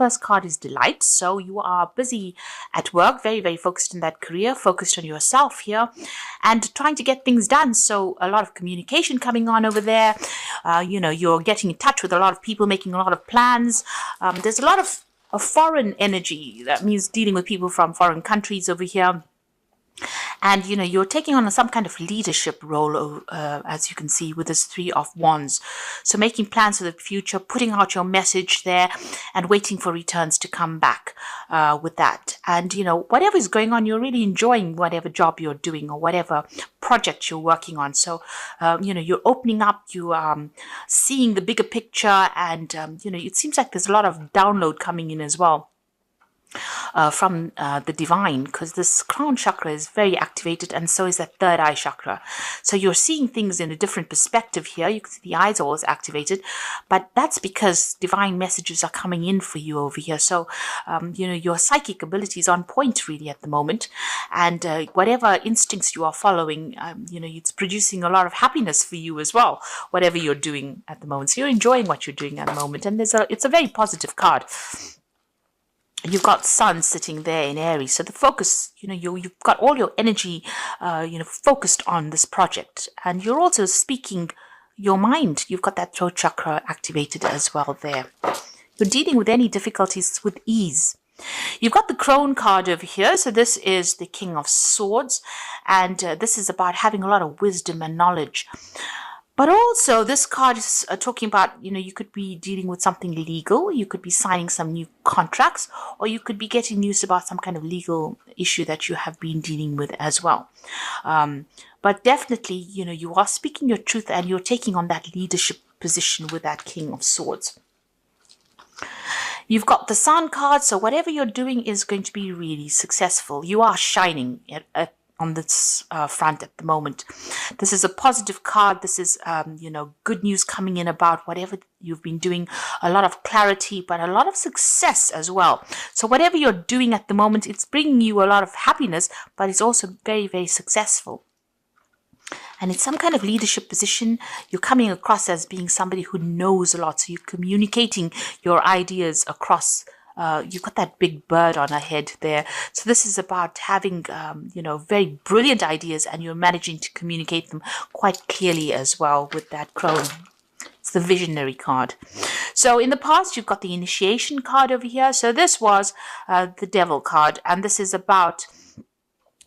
first card is delight. So you are busy at work, very, very focused in that career, focused on yourself here and trying to get things done. So a lot of communication coming on over there. You're getting in touch with a lot of people, making a lot of plans. There's a lot of foreign energy. That means dealing with people from foreign countries over here. And, you're taking on some kind of leadership role, as you can see with this Three of Wands. So making plans for the future, putting out your message there and waiting for returns to come back with that. And, whatever is going on, you're really enjoying whatever job you're doing or whatever project you're working on. So, you're opening up, you seeing the bigger picture and, it seems like there's a lot of download coming in as well. From the divine, because this crown chakra is very activated and so is that third eye chakra. So you're seeing things in a different perspective here. You can see the eyes are always activated, but that's because divine messages are coming in for you over here. So your psychic ability is on point really at the moment, and whatever instincts you are following, it's producing a lot of happiness for you as well, whatever you're doing at the moment. So you're enjoying what you're doing at the moment, and it's a very positive card. You've got Sun sitting there in Aries. So the focus, you've got all your energy, focused on this project. And you're also speaking your mind. You've got that throat chakra activated as well there. You're dealing with any difficulties with ease. You've got the Crone card over here. So this is the King of Swords. And this is about having a lot of wisdom and knowledge. But also this card is talking about, you could be dealing with something legal. You could be signing some new contracts, or you could be getting news about some kind of legal issue that you have been dealing with as well. But definitely, you are speaking your truth and you're taking on that leadership position with that King of Swords. You've got the Sun card. So whatever you're doing is going to be really successful. You are shining on this front at the moment. This is a positive card. This is, good news coming in about whatever you've been doing, a lot of clarity, but a lot of success as well. So whatever you're doing at the moment, it's bringing you a lot of happiness, but it's also very, very successful. And it's some kind of leadership position. You're coming across as being somebody who knows a lot. So you're communicating your ideas across. You've got that big bird on her head there. So this is about having, very brilliant ideas, and you're managing to communicate them quite clearly as well with that crone. It's the visionary card. So in the past, you've got the initiation card over here. So this was the devil card, and this is about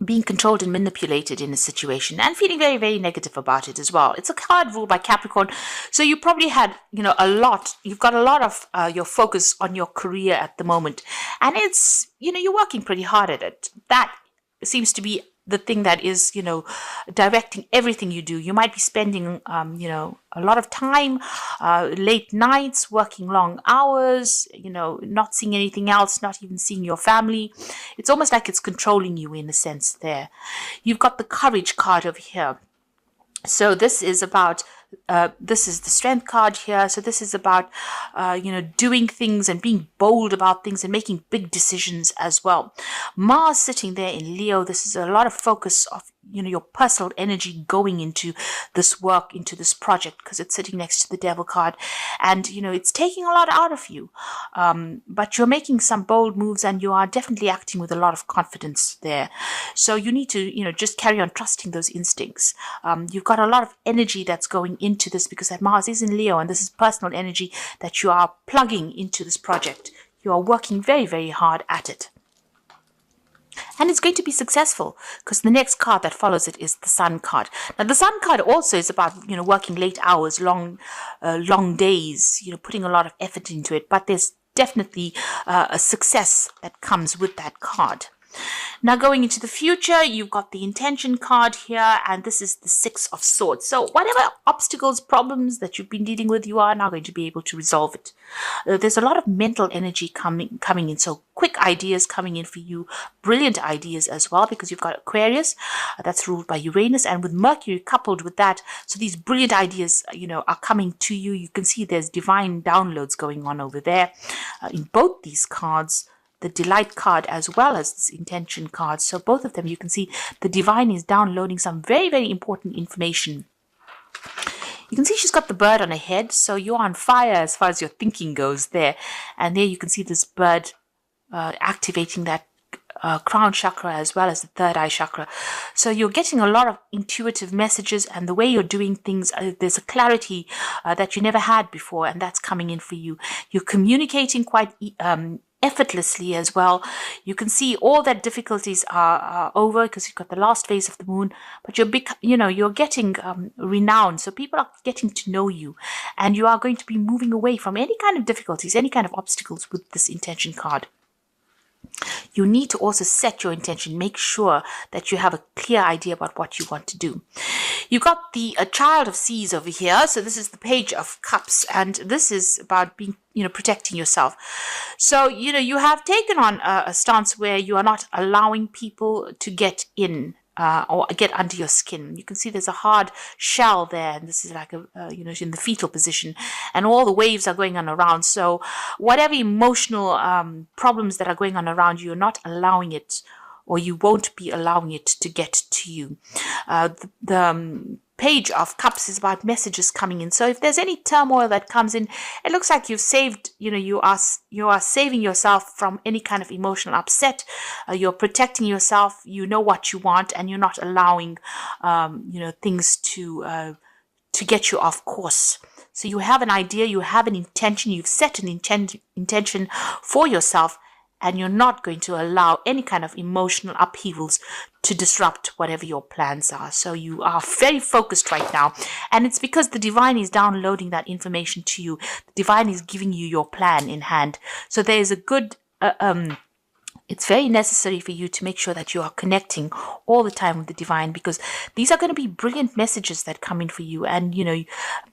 being controlled and manipulated in a situation and feeling very, very negative about it as well. It's a card ruled by Capricorn. So you probably had, you've got a lot of your focus on your career at the moment. And it's, you're working pretty hard at it. That seems to be the thing that is, directing everything you do. You might be spending, a lot of time, late nights, working long hours, not seeing anything else, not even seeing your family. It's almost like it's controlling you in a sense there. You've got the courage card over here. So this is about, this is the strength card here. So this is about, doing things and being bold about things and making big decisions as well. Mars sitting there in Leo. This is a lot of focus of, your personal energy going into this work, into this project, because it's sitting next to the devil card. And, it's taking a lot out of you. But you're making some bold moves and you are definitely acting with a lot of confidence there. So you need to, just carry on trusting those instincts. You've got a lot of energy that's going into this because that Mars is in Leo, and this is personal energy that you are plugging into this project. You are working very, very hard at it. And it's going to be successful because the next card that follows it is the Sun card. Now, the Sun card also is about, working late hours, long days, putting a lot of effort into it. But there's definitely a success that comes with that card. Now, going into the future, you've got the intention card here, and this is the Six of Swords. So whatever obstacles, problems that you've been dealing with, you are now going to be able to resolve it. There's a lot of mental energy coming in. So quick ideas coming in for you, brilliant ideas as well, because you've got Aquarius that's ruled by Uranus, and with Mercury coupled with that. So these brilliant ideas, are coming to you. You can see there's divine downloads going on over there in both these cards. The delight card as well as this intention card. So both of them, you can see the divine is downloading some very, very important information. You can see she's got the bird on her head, so you're on fire as far as your thinking goes there. And there you can see this bird activating that crown chakra as well as the third eye chakra. So you're getting a lot of intuitive messages, and the way you're doing things, there's a clarity that you never had before, and that's coming in for you. You're communicating quite effortlessly as well. You can see all that difficulties are over because you've got the last phase of the moon, but you're getting renowned. So people are getting to know you, and you are going to be moving away from any kind of difficulties, any kind of obstacles with this intention card. You need to also set your intention. Make sure that you have a clear idea about what you want to do. You got the Child of Seas over here. So this is the Page of Cups, and this is about being, protecting yourself. So, you have taken on a stance where you are not allowing people to get in or get under your skin. You can see there's a hard shell there, and this is like in the fetal position, and all the waves are going on around. So whatever emotional problems that are going on around you, you're not allowing it, or you won't be allowing it to get to you. The Page of Cups is about messages coming in. So if there's any turmoil that comes in, it looks like you've saved, you are saving yourself from any kind of emotional upset. You're protecting yourself. You know what you want, and you're not allowing, things to get you off course. So you have an idea, you have an intention, you've set an intention for yourself, and you're not going to allow any kind of emotional upheavals to disrupt whatever your plans are. So you are very focused right now. And it's because the divine is downloading that information to you. The divine is giving you your plan in hand. So there is a good, it's very necessary for you to make sure that you are connecting all the time with the divine, because these are going to be brilliant messages that come in for you, and,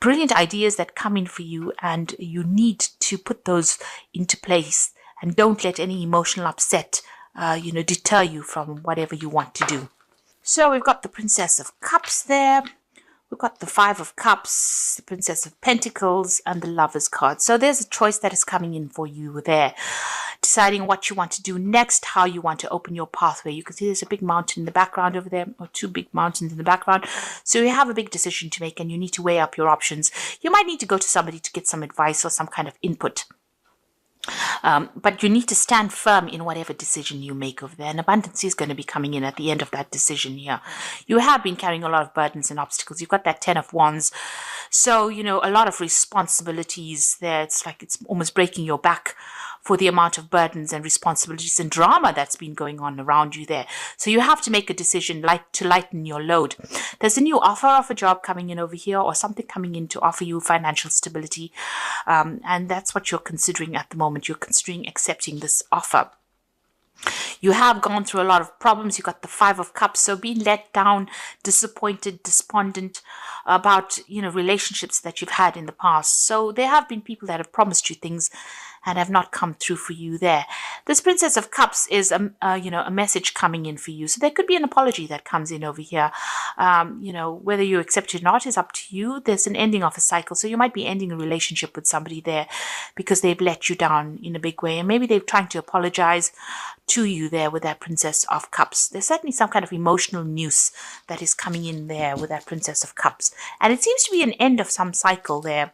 brilliant ideas that come in for you. And you need to put those into place. And don't let any emotional upset, deter you from whatever you want to do. So we've got the Princess of Cups there. We've got the Five of Cups, the Princess of Pentacles, and the Lover's card. So there's a choice that is coming in for you there. Deciding what you want to do next, how you want to open your pathway. You can see there's a big mountain in the background over there, or two big mountains in the background. So you have a big decision to make, and you need to weigh up your options. You might need to go to somebody to get some advice or some kind of input. But you need to stand firm in whatever decision you make over there. And abundance is going to be coming in at the end of that decision here. You have been carrying a lot of burdens and obstacles. You've got that 10 of Wands. So, a lot of responsibilities there. It's like it's almost breaking your back for the amount of burdens and responsibilities and drama that's been going on around you there. So you have to make a decision to lighten your load. There's a new offer of a job coming in over here, or something coming in to offer you financial stability. And that's what you're considering at the moment. You're considering accepting this offer. You have gone through a lot of problems. You got the Five of Cups. So being let down, disappointed, despondent about, relationships that you've had in the past. So there have been people that have promised you things and have not come through for you there. This Princess of Cups is, a message coming in for you. So there could be an apology that comes in over here. Whether you accept it or not is up to you. There's an ending of a cycle. So you might be ending a relationship with somebody there because they've let you down in a big way. And maybe they're trying to apologize to you there with that Princess of Cups. There's certainly some kind of emotional news that is coming in there with that Princess of Cups. And it seems to be an end of some cycle there,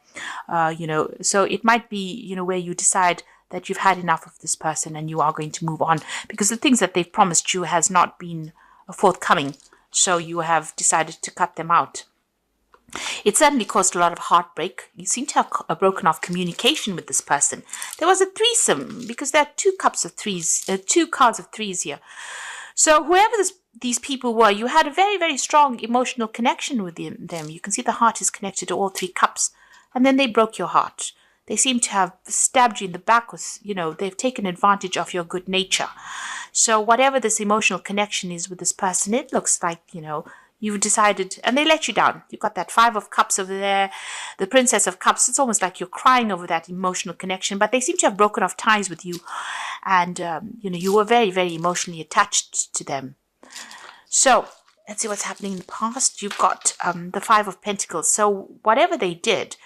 so it might be, where you decide that you've had enough of this person and you are going to move on because the things that they've promised you has not been forthcoming. So you have decided to cut them out. It certainly caused a lot of heartbreak. You seem to have broken off communication with this person. There was a threesome because there are two cards of threes here. So whoever these people were, you had a very, very strong emotional connection with them. You can see the heart is connected to all three cups, and then they broke your heart. They seem to have stabbed you in the back with, they've taken advantage of your good nature. So whatever this emotional connection is with this person, it looks like, you've decided, and they let you down. You've got that Five of Cups over there, the Princess of Cups. It's almost like you're crying over that emotional connection, but they seem to have broken off ties with you. And, you were very, very emotionally attached to them. So let's see what's happening in the past. You've got the Five of Pentacles. So whatever they did,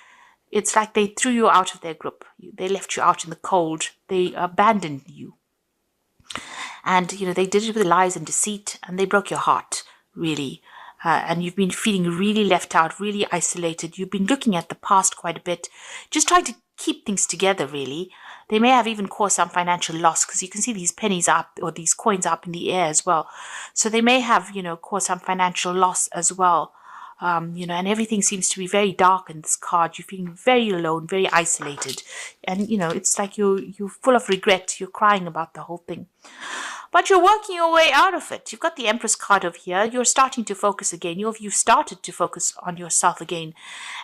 it's like they threw you out of their group. They left you out in the cold. They abandoned you. And, they did it with lies and deceit, and they broke your heart, really. and you've been feeling really left out, really isolated. You've been looking at the past quite a bit, just trying to keep things together, really. They may have even caused some financial loss because you can see these pennies up or these coins up in the air as well. So they may have, caused some financial loss as well. And everything seems to be very dark in this card. You're feeling very alone, very isolated. And, it's like you're full of regret. You're crying about the whole thing. But you're working your way out of it. You've got the Empress card over here. You're starting to focus again. You've started to focus on yourself again.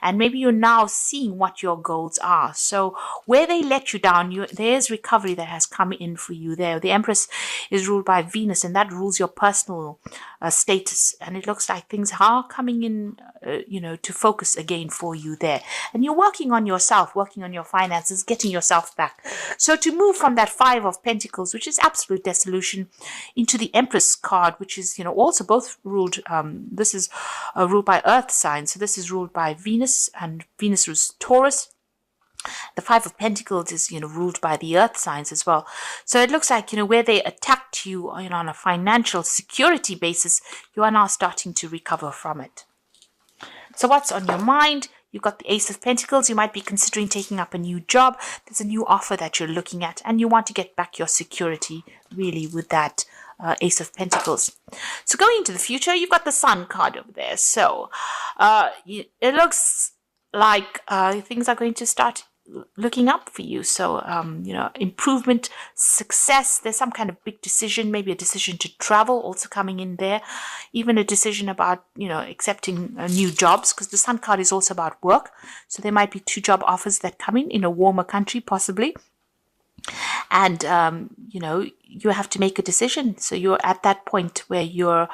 And maybe you're now seeing what your goals are. So where they let you down, there's recovery that has come in for you there. The Empress is ruled by Venus, and that rules your personal status. And it looks like things are coming in, to focus again for you there. And you're working on yourself, working on your finances, getting yourself back. So to move from that Five of Pentacles, which is absolute dissolution, into the Empress card, which is, also both ruled, this is ruled by Earth signs. So this is ruled by Venus, and Venus rules Taurus. The Five of Pentacles is, ruled by the Earth signs as well. So it looks like, where they attacked you, on a financial security basis, you are now starting to recover from it. So what's on your mind? You've got the Ace of Pentacles. You might be considering taking up a new job. There's a new offer that you're looking at, and you want to get back your security, really, with that Ace of Pentacles. So going into the future, you've got the Sun card over there. So it looks like things are going to start looking up for you. So, improvement, success. There's some kind of big decision, maybe a decision to travel also coming in there. Even a decision about, accepting new jobs, because the Sun card is also about work. So there might be 2 job offers that come in a warmer country, possibly. And, you have to make a decision. So you're at that point where you're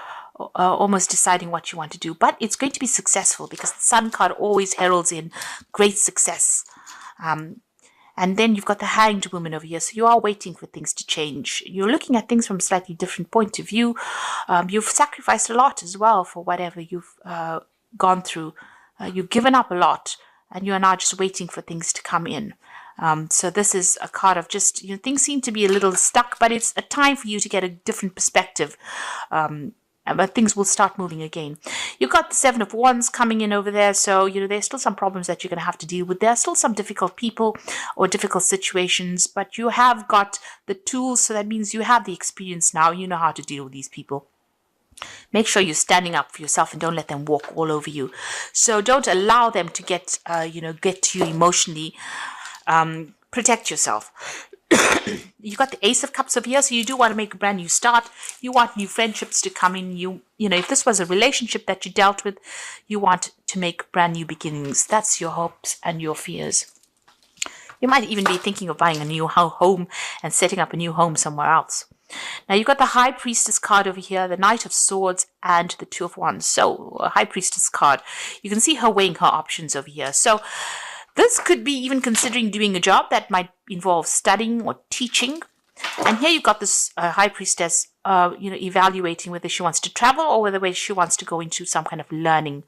almost deciding what you want to do. But it's going to be successful because the Sun card always heralds in great success. And then you've got the Hanged Woman over here. So you are waiting for things to change. You're looking at things from a slightly different point of view. You've sacrificed a lot as well for whatever you've gone through. You've given up a lot, and you are now just waiting for things to come in. So this is a card of just, things seem to be a little stuck, but it's a time for you to get a different perspective. But things will start moving again. You've got the Seven of Wands coming in over there. So, there's still some problems that you're going to have to deal with. There are still some difficult people or difficult situations, but you have got the tools. So that means you have the experience now. You know how to deal with these people. Make sure you're standing up for yourself and don't let them walk all over you. So don't allow them to get to you emotionally. Protect yourself. You've got the Ace of Cups over here, so you do want to make a brand new start. You want new friendships to come in. If this was a relationship that you dealt with, you want to make brand new beginnings. That's your hopes and your fears. You might even be thinking of buying a new home and setting up a new home somewhere else. Now you've got the High Priestess card over here, the Knight of Swords, and the Two of Wands. So a High Priestess card. You can see her weighing her options over here. So this could be even considering doing a job that might involve studying or teaching. And here you've got this High Priestess, evaluating whether she wants to travel or whether she wants to go into some kind of learning.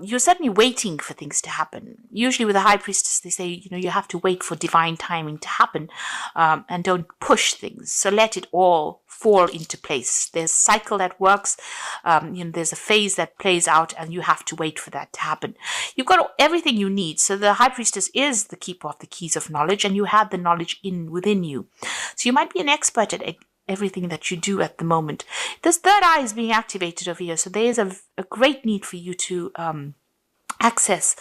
You're certainly waiting for things to happen. Usually with a High Priestess, they say, you have to wait for divine timing to happen, and don't push things. So let it all fall into place. There's a cycle that works. There's a phase that plays out, and you have to wait for that to happen. You've got everything you need. So the High Priestess is the keeper of the keys of knowledge, and you have the knowledge within you. So you might be an expert at everything that you do at the moment. This third eye is being activated over here. So there is a great need for you to access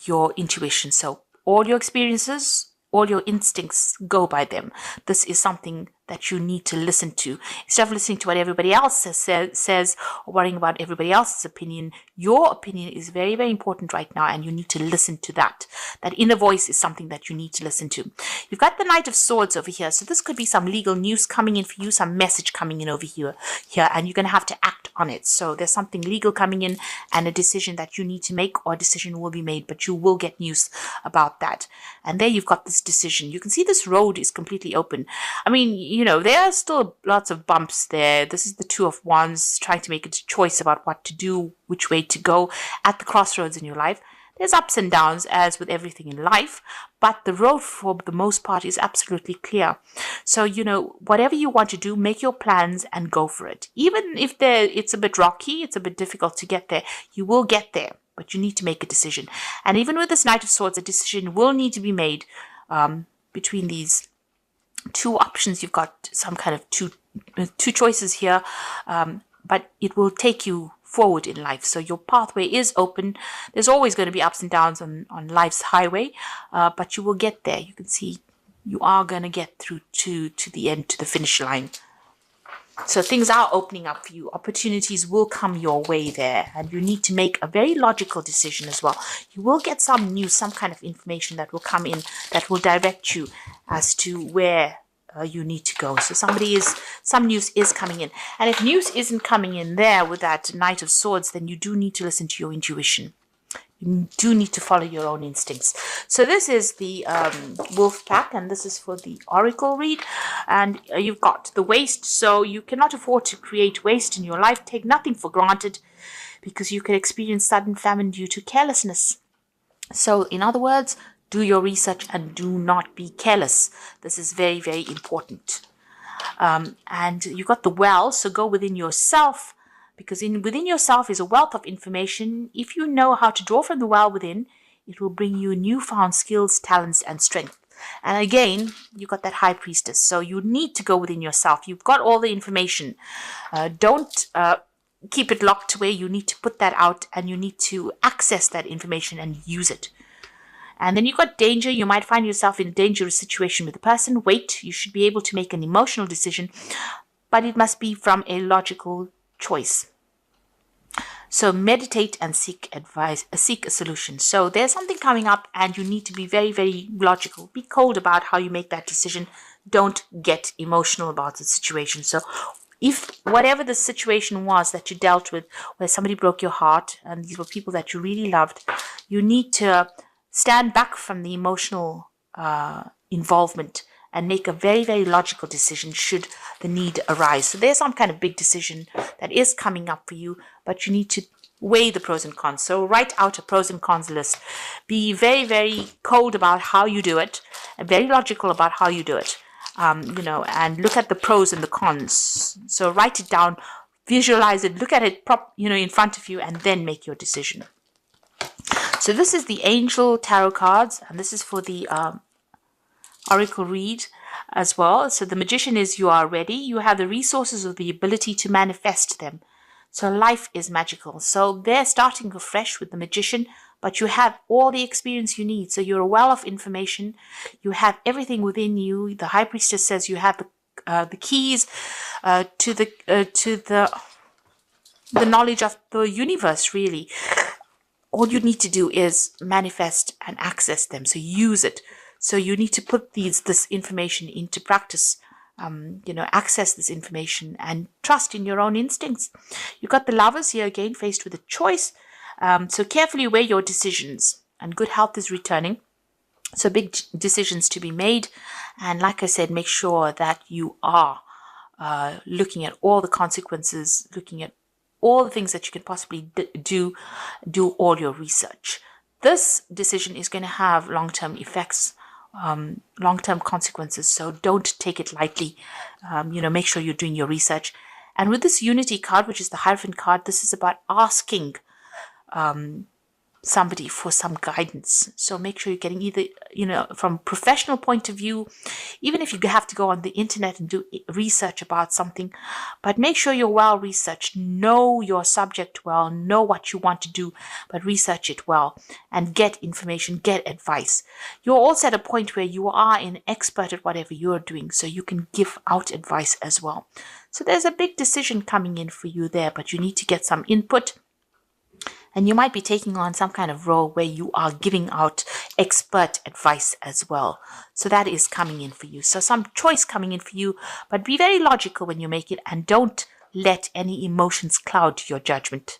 your intuition. So all your experiences, all your instincts, go by them. This is something that you need to listen to. Instead of listening to what everybody else says or worrying about everybody else's opinion, your opinion is very, very important right now, and you need to listen to that. That inner voice is something that you need to listen to. You've got the Knight of Swords over here. So this could be some legal news coming in for you, some message coming in over here, and you're going to have to act on it. So there's something legal coming in and a decision that you need to make, or a decision will be made, but you will get news about that. And there you've got this decision. You can see this road is completely open. I mean, there are still lots of bumps there. This is the Two of Wands, trying to make a choice about what to do, which way to go at the crossroads in your life. There's ups and downs as with everything in life, but the road for the most part is absolutely clear. So, whatever you want to do, make your plans and go for it. Even if it's a bit rocky, it's a bit difficult to get there, you will get there, but you need to make a decision. And even with this Knight of Swords, a decision will need to be made between these two options. You've got some kind of two choices here, but it will take you forward in life. So your pathway is open. There's always going to be ups and downs on life's highway, but you will get there. You can see you are going to get through to the end, to the finish line. So things are opening up for you. Opportunities will come your way there, and you need to make a very logical decision as well. You will get some news, some kind of information that will come in that will direct you as to where you need to go. So some news is coming in. And if news isn't coming in there with that Knight of Swords, then you do need to listen to your intuition. You do need to follow your own instincts. So this is the wolf pack, and this is for the oracle read. And you've got the waste. So you cannot afford to create waste in your life. Take nothing for granted, because you can experience sudden famine due to carelessness. So in other words, do your research and do not be careless. This is very, very important. And you got the well, so go within yourself, because within yourself is a wealth of information. If you know how to draw from the well within, it will bring you newfound skills, talents, and strength. And again, you got that High Priestess. So you need to go within yourself. You've got all the information. Don't keep it locked away. You need to put that out, and you need to access that information and use it. And then you've got danger. You might find yourself in a dangerous situation with a person. Wait, you should be able to make an emotional decision, but it must be from a logical choice. So meditate and seek advice, seek a solution. So there's something coming up, and you need to be very, very logical. Be cold about how you make that decision. Don't get emotional about the situation. So if whatever the situation was that you dealt with, where somebody broke your heart, and these were people that you really loved, you need to stand back from the emotional involvement and make a very, very logical decision should the need arise. So there's some kind of big decision that is coming up for you, but you need to weigh the pros and cons. So write out a pros and cons list. Be very, very cold about how you do it, and very logical about how you do it, and look at the pros and the cons. So write it down, visualize it, look at it in front of you, and then make your decision. So this is the Angel Tarot cards, and this is for the Oracle read as well. So the Magician is you are ready. You have the resources or the ability to manifest them. So life is magical. So they're starting afresh with the Magician, but you have all the experience you need. So you're a well of information. You have everything within you. The High Priestess says you have the keys to the knowledge of the universe, really. All you need to do is manifest and access them. So use it. So you need to put this information into practice. Access this information and trust in your own instincts. You've got the Lovers here again, faced with a choice. So carefully weigh your decisions, and good health is returning. So big decisions to be made. And like I said, make sure that you are looking at all the consequences, looking at all the things that you can possibly do all your research. This decision is going to have long-term effects, long-term consequences, so don't take it lightly. Make sure you're doing your research. And with this Unity card, which is the Hierophant card, this is about asking somebody for some guidance. So make sure you're getting either, from a professional point of view, even if you have to go on the internet and do research about something, but make sure you're well researched, know your subject well, know what you want to do, but research it well and get information, get advice. You're also at a point where you are an expert at whatever you're doing, so you can give out advice as well. So there's a big decision coming in for you there, but you need to get some input. And you might be taking on some kind of role where you are giving out expert advice as well. So that is coming in for you. So some choice coming in for you, but be very logical when you make it, and don't let any emotions cloud your judgment.